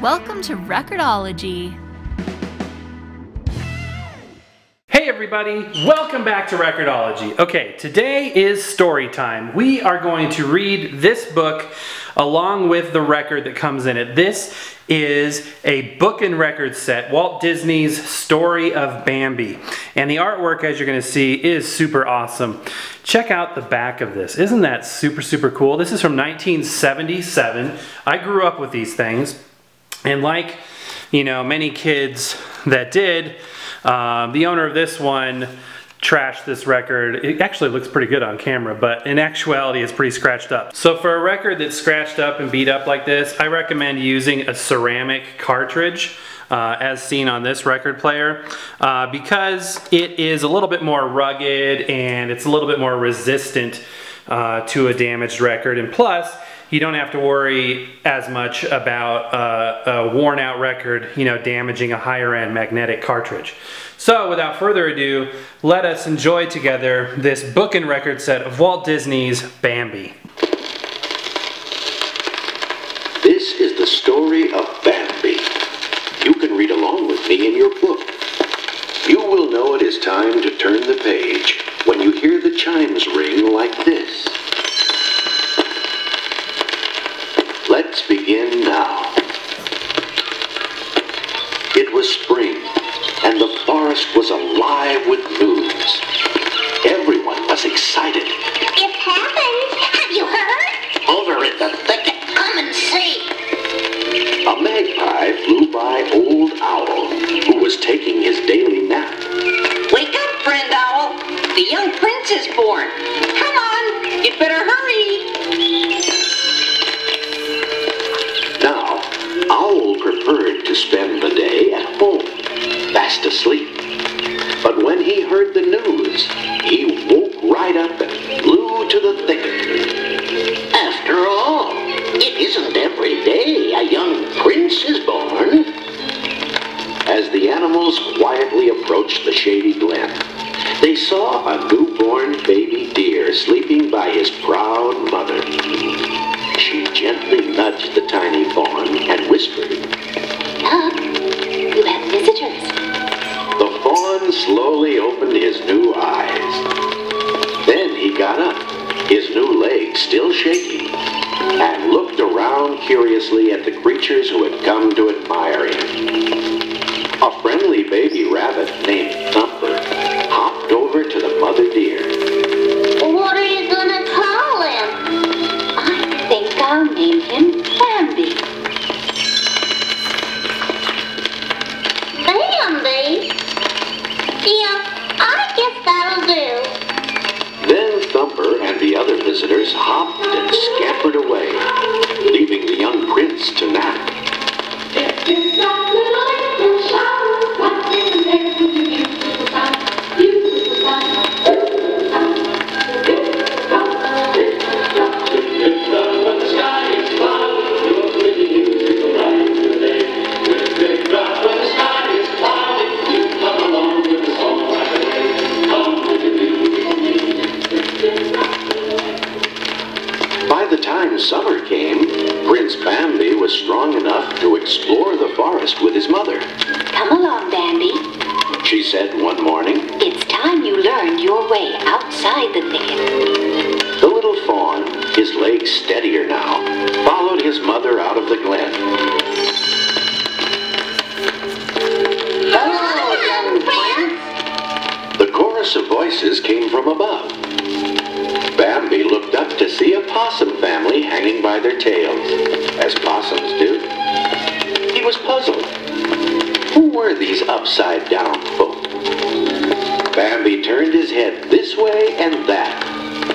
Welcome to Record-ology. Hey everybody, welcome back to Record-ology. Okay, today is story time. We are going to read this book along with the record that comes in it. This is a book and record set, Walt Disney's Story of Bambi. And the artwork, as you're going to see, is super awesome. Check out the back of this. Isn't that super cool? This is from 1977. I grew up with these things. And like, you know, many kids that did, the owner of this one trashed this record. It actually looks pretty good on camera, but in actuality it's pretty scratched up. So for a record that's scratched up and beat up like this, I recommend using a ceramic cartridge, as seen on this record player, because it is a little bit more rugged and it's a little bit more resistant to a damaged record. And plus, you don't have to worry as much about a worn out record, you know, damaging a higher end magnetic cartridge. So without further ado, let us enjoy together this book and record set of Walt Disney's Bambi. This is the story of Bambi. You can read along with me in your book. You will know it is time to turn the page when you hear the chimes ring like this. Let's begin now. It was spring, and the forest was alive with news. Everyone was excited. It happened! Have you heard? Over in the thicket. Come and see. A magpie flew by Old Owl, who was taking his daily nap. Wake up, friend owl. The young prince is born. Come on, you'd better hurry. Now, Owl preferred to spend the day at home, fast asleep. But when he heard the news, he woke right up and flew to the thicket. After all, it isn't every day a young prince is born. As the animals quietly approached the shady glen, they saw a newborn baby deer sleeping by his proud mother. She gently nudged the tiny fawn and whispered, Look, you have visitors. The fawn slowly opened his new eyes. Then he got up, his new legs still shaking, and looked around curiously at the creatures who had come to admire him. A friendly baby rabbit named Thumper hopped over to the mother deer. What are you gonna call him? I think I'll name him Bambi. Bambi? Yeah, I guess that'll do. Then Thumper and the other visitors hopped and scampered away, leaving the young prince to nap. By the time summer came, Prince Bambi was strong enough to explore the forest with his mother. Come along, Bambi. She said one morning. It's time you learned your way outside the thicket. The little fawn, his legs steadier now, followed his mother out of the glen. Hello, young prince. The chorus of voices came from above. Bambi looked up to see a possum family hanging by their tails, as possums do. He was puzzled. Who were these upside-down folk? Bambi turned his head this way and that,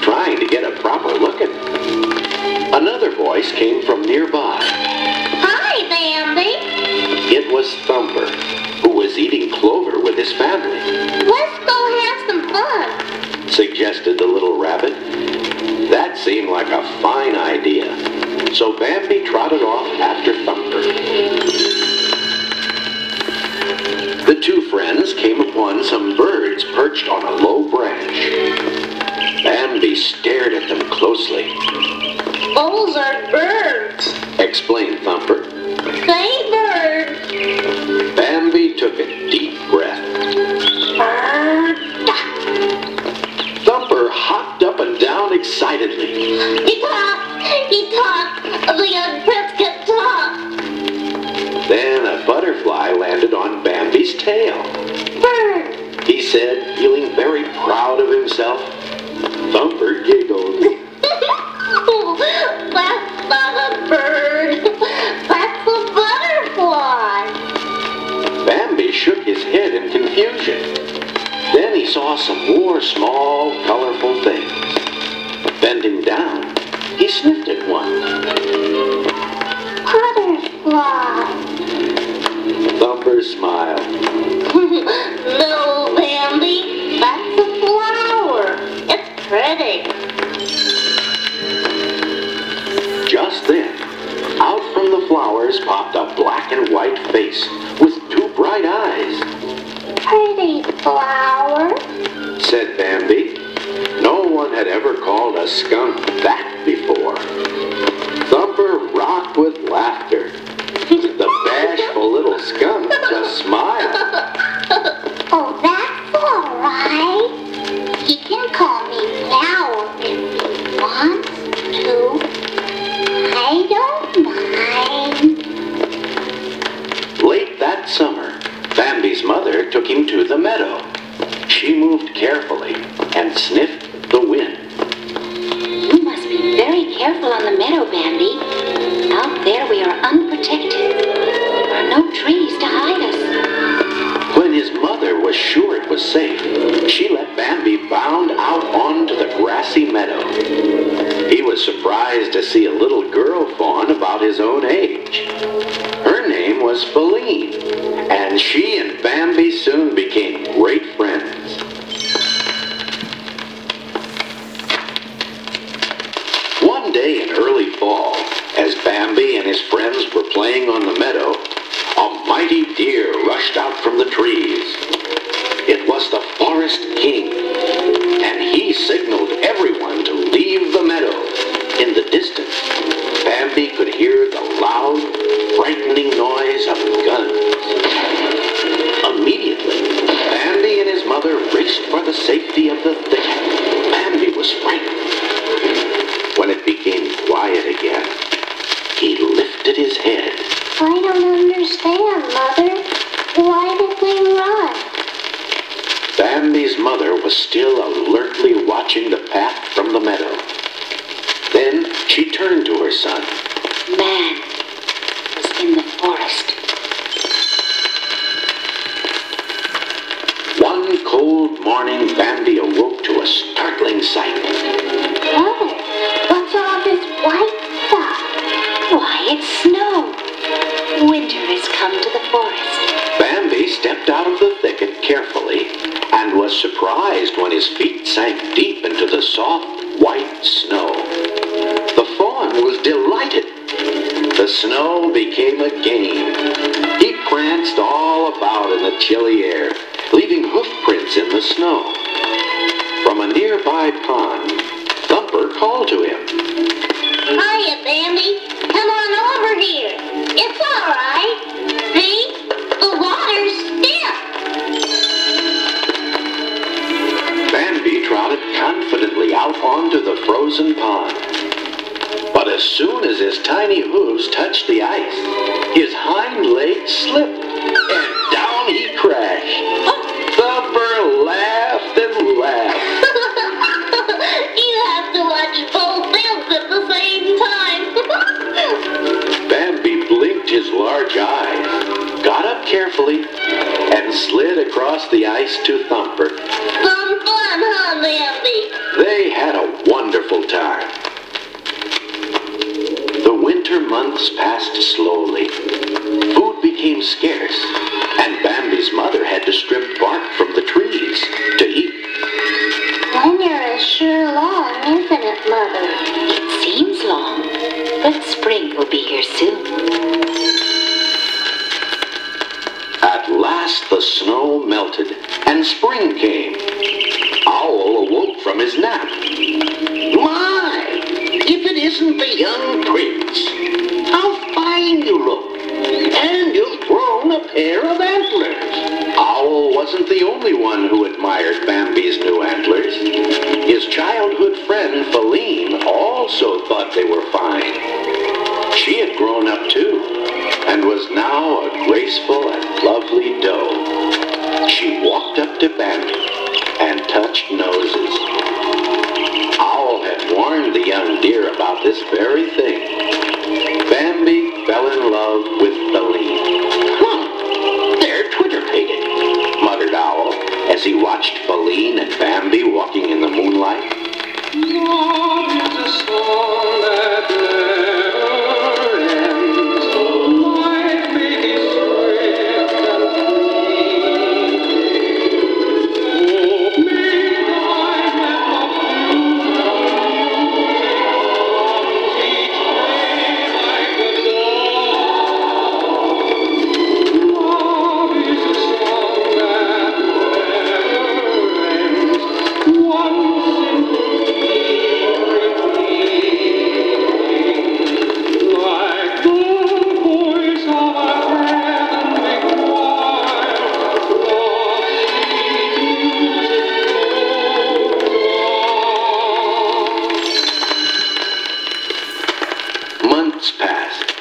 trying to get a proper look at them. Another voice came from nearby. Hi, Bambi. It was Thumper, who was eating clover with his family. Let's go have some fun. Suggested the little rabbit. That seemed like a fine idea, so Bambi trotted off after Thumper. The two friends came upon some birds perched on a low branch. Bambi stared at them closely. Those are birds. Explained Thumper. They birds. deep breath. Thumper hopped up and down excitedly. He talked! He talked! The young prince can talk! Then a butterfly landed on Bambi's tail. Bird! He said, feeling very proud of himself. Thumper giggled. That's not a bird! That's a butterfly! Bambi shook his head in confusion. Then he saw some more small, colorful things. Bending down, he sniffed at one. Butterfly! Thumper smiled. No, Bambi, that's a flower. It's pretty. Just then, out from the flowers popped a black and white face with two bright eyes. Pretty flower. Said Bambi. No one had ever called a skunk that before. Thumper rocked with laughter. The bashful little skunk just smiled. Oh, that's all right. He can call me flower if he wants to. I don't mind. Late that summer, Bambi's mother took him to the meadow. She moved carefully and sniffed the wind. You must be very careful on the meadow, Bambi. Out there we are unprotected. There are no trees to hide us. When his mother was sure it was safe, she let Bambi bound out onto the grassy meadow. He was surprised to see a little girl fawn about his own age. Her name was Feline, and she and Bambi soon became great friends. One day in early fall, as Bambi and his friends were playing on the meadow, a mighty deer rushed out from the trees. It was the Forest King, and he signaled everyone to leave the meadow. In the distance, Bambi could hear the loud, frightening noise of guns. Immediately, Bambi and his mother raced for the safety of the thicket. Bambi was frightened. When it became quiet again, he lifted his head. I don't understand, Mother. Why did we run? Bambi's mother was still alertly watching the path from the meadow. Then she turned to her son. Man was in the forest. One cold morning, Bambi awoke to a startling sight. Mother, what's all this white stuff? Why, it's snow. Winter has come to the forest. Bambi stepped out of the thicket carefully and was surprised when his feet sank deep into the soft, white snow. The fawn was delighted. The snow became a game. He pranced all about in the chilly air, leaving hoof prints in the snow. From a nearby pond, Thumper called to him. Hiya, Bambi. Come on over here. It's all right. See? The water's stiff. Bambi trotted confidently out onto the frozen pond. But as soon as his tiny hooves touched the ice, his hind legs slipped, and down he crashed. Thumper laughed and laughed. You have to watch both films at the same time. Bambi blinked his large eyes, got up carefully, and slid across the ice to Thumper. Some fun, huh, Bambi? They had a wonderful time. The winter months passed slowly. Food became scarce, and Bambi's mother had to strip bark from the trees to eat. Winter is sure long, isn't it, Mother? It seems long, but spring will be here soon. At last the snow melted, and spring came. Owl awoke from his nap. My! If it isn't the young prince! How fine you look! And you've grown a pair of antlers! wasn't the only one who admired Bambi's new antlers. His childhood friend Feline also thought they were fine. She had grown up too, and was now a graceful and lovely doe. She walked up to Bambi and touched noses. Owl had warned the young deer about this very thing. Bambi fell in love with Feline. They're twitter-pated, muttered Owl as he watched Feline and Bambi walking in the moonlight. Love is a song that never ends. Life may be swift and fleeting. May I have Months passed.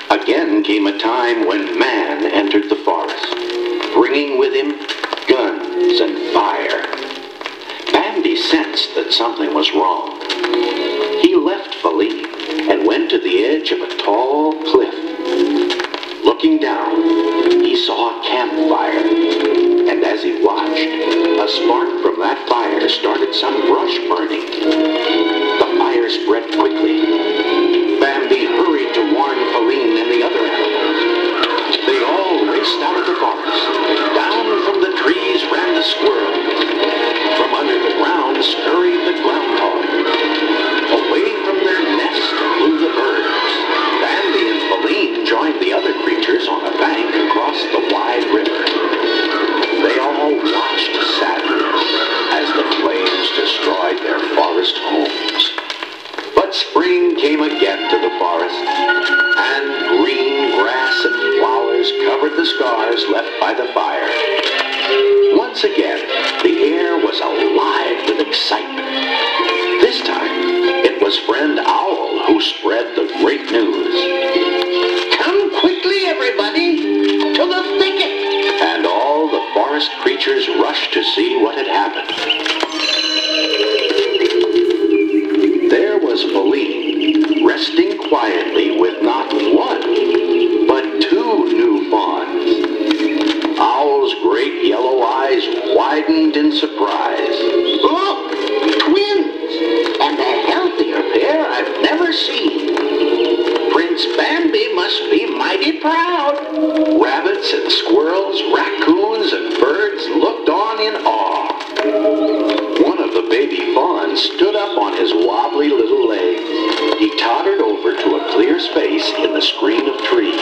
Again came a time when man entered the forest, bringing with him guns and fire. Bambi sensed that something was wrong. He left Feline and went to the edge of a tall cliff. Looking down, he saw a campfire, and as he watched, a spark from that fire started some brush burning. The fire spread quickly. Bambi hurried to warn Feline and the other animals. They all raced out of the forest. Down from the trees ran the squirrel. From under the ground scurried the groundhog. Away from their nest flew the birds. Bambi and Feline joined the other creatures on a bank across the wide river. They all watched sadly as the flames destroyed their forest homes. But spring came again to the forest, and green grass and flowers covered the scars left by the fire. Once again, the air was alive with excitement. This time, it was friend Owl who spread the great news. Come quickly, everybody, to the thicket! And all the forest creatures rushed to see what had happened. There was Feline, resting quietly with not one, but two new fawns. Owl's great yellow eyes widened in surprise. Look! Twins! And a healthier pair I've never seen. Prince Bambi must be mighty proud. Rabbits and squirrels, raccoons and birds looked on in awe. One of the baby fawns stood up on his wobbly little legs. He tottered over to a clear space in the screen of trees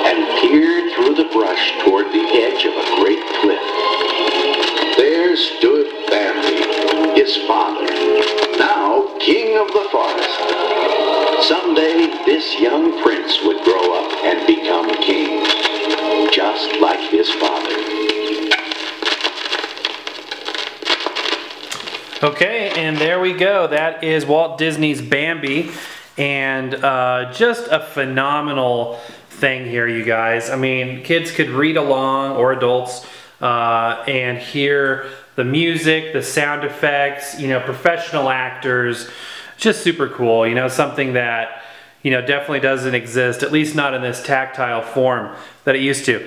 and peered through the brush toward the edge of a great cliff. There stood Bambi, his father, now king of the forest. Someday this young prince would grow up and become king, just like his father. Okay, and there we go. That is Walt Disney's Bambi, and just a phenomenal thing here, you guys. I mean, kids could read along, or adults, and hear the music, the sound effects, you know, professional actors. Just super cool, you know, something that, you know, definitely doesn't exist, at least not in this tactile form that it used to.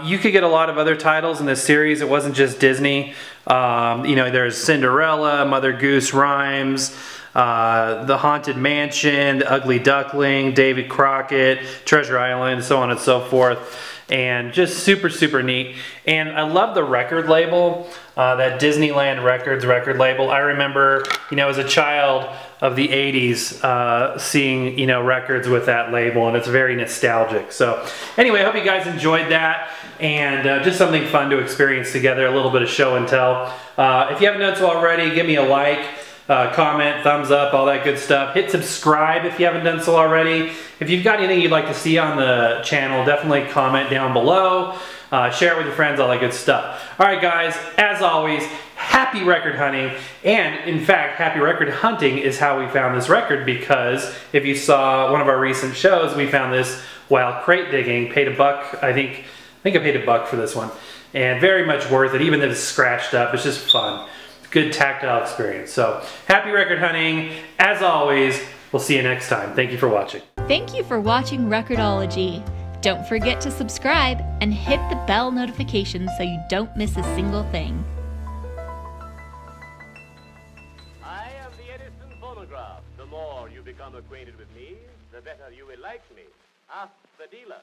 You could get a lot of other titles in this series. It wasn't just Disney. You know, there's Cinderella, Mother Goose Rhymes, The Haunted Mansion, The Ugly Duckling, David Crockett, Treasure Island, so on and so forth. And just super, super neat. And I love the record label, that Disneyland Records record label. I remember, you know, as a child of the 80s, seeing, you know, records with that label, and it's very nostalgic. So anyway, I hope you guys enjoyed that, and just something fun to experience together, a little bit of show and tell. If you haven't done so already, give me a like. comment, thumbs up, all that good stuff. Hit subscribe if you haven't done so already. If you've got anything you'd like to see on the channel, definitely comment down below. Share it with your friends, all that good stuff. All right, guys, as always, happy record hunting. And in fact, happy record hunting is how we found this record, because if you saw one of our recent shows, we found this while crate digging. Paid $1, I think I paid $1 for this one. And very much worth it, even if it's scratched up. It's just fun. Good tactile experience. So happy record hunting. As always, we'll see you next time. Thank you for watching. Thank you for watching Record-ology. Don't forget to subscribe and hit the bell notification so you don't miss a single thing. I am the Edison phonograph. The more you become acquainted with me, the better you will like me. Ask the dealer.